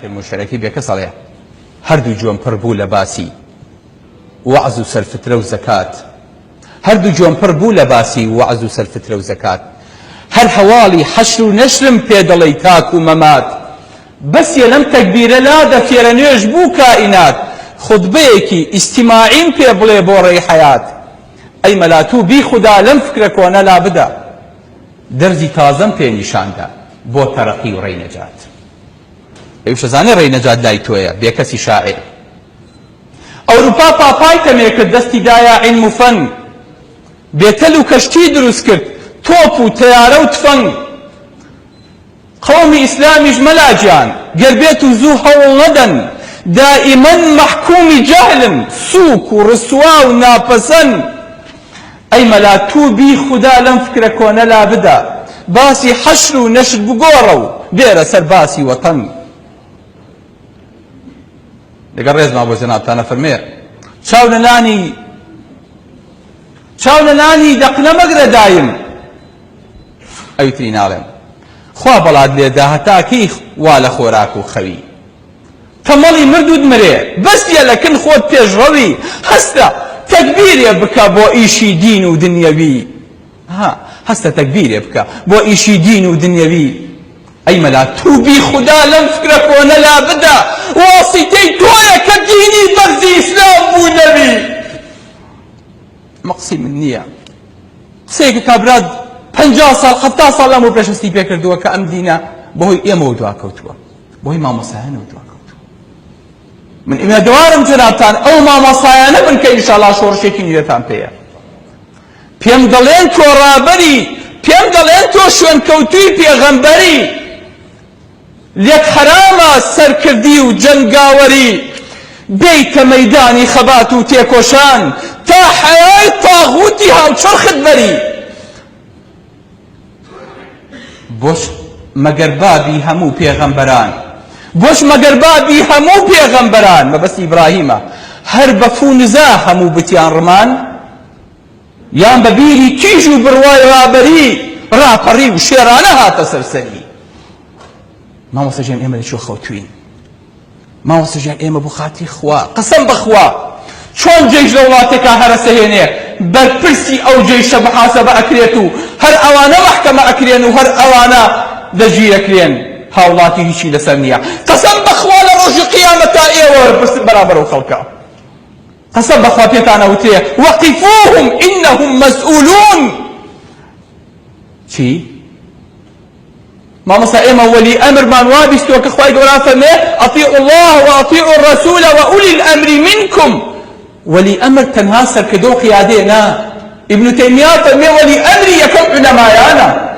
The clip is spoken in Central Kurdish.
مشاركي بك صالح هردو جوان پربو لباسي وعز و سرفترة و زكاة هردو جوان پربو لباسي وعز و سرفترة و زكاة هر حوالي حشر و نشرم بيدلي تاك و ممات بس يلم تكبير لا دفير نيش بو كائنات خطبيكي استماعين بيبلي بوري حياة أي ملاتو بي خدا لم فكرك وانا لا بدا درزي تازم في نشاندا بو ترقي وري نجات ايوش زاني ري نجات لاي تويا بيكسي شاعر اوروبا باپاي تميك دستي دايا علم فن بيتلو كشتي دروس كرت توبو تيارو تفن قومي اسلامي جملاجان قربيتو زو هول ندن دائما محكوم جهل سوق ورسوا وناپسن اي ملاتو بي خدا لم فكرك وانا لا بدا باسي حشر ونشر بقورو بير سر باسي وطن لقد ريز ما ابو جناب تانا فرمي شاونا ناني دقنا مقرى دايم ايترين عالم خوا بلاد ليدا هتاكي والا خوراكو خوي تمالي مردود مري بس يلكن خود بيج روي هستا تكبير يبكى بو ايشي دين ودنيوي هستا تكبير يبكى بو ايشي دين ودنيوي اي ملا توبي خدا لم فكرك وانا لا بدا واسطي تويا كديني برزي اسلام بو نبي مقصي من نية سيك كابراد 50 سال 70 سال لامو برشستي بيكر دوا كأم دينا بوهي ايمو دوا كوتوا بوهي ما مساهنو دوا كوتوا من اما دوارم جنابتان او ما مساهنه من كي ان شاء الله شورشيكي نيرتان بيا بيم دلين تو رابري بيم دلين تو شوين كوتوي بيغمبري ليك حرامة سركردي وجنقاوري بيت ميداني خبات وتيكوشان تا حياة طاغوتها وشرخت بري بوش مقربابي همو بيغمبران بوش مقربابي همو بيغمبران ما بس إبراهيم هرب فونزا همو بتيان رمان يان ببيري كيجو برواي رابري راقري وشيرانها تسرسلي ما وسجن إما لشو خوتوين ما وسجن إما بخاتي خوا قسم بخوا شون جيش لولاتك هرسهينه برپرسي أو جيش بحاسبة أكريتو هر أوانا محكمة أكرين وهر أوانا دجي أكرين هاولاتي هيشي لسرنية قسم بخوا لروج قيامتا إيوه برابر وخلقا قسم بخوا بيتانا وتيه وقفوهم إنهم مسؤولون شي ما مسائما ولي أمر من وابستوا كخواي قولا فرمي أطيعوا الله وأطيعوا الرسول وأولي الأمر منكم ولي أمر تنهاسر كدو قيادينا ابن تيمية فرمي ولي أمري يكم علماءنا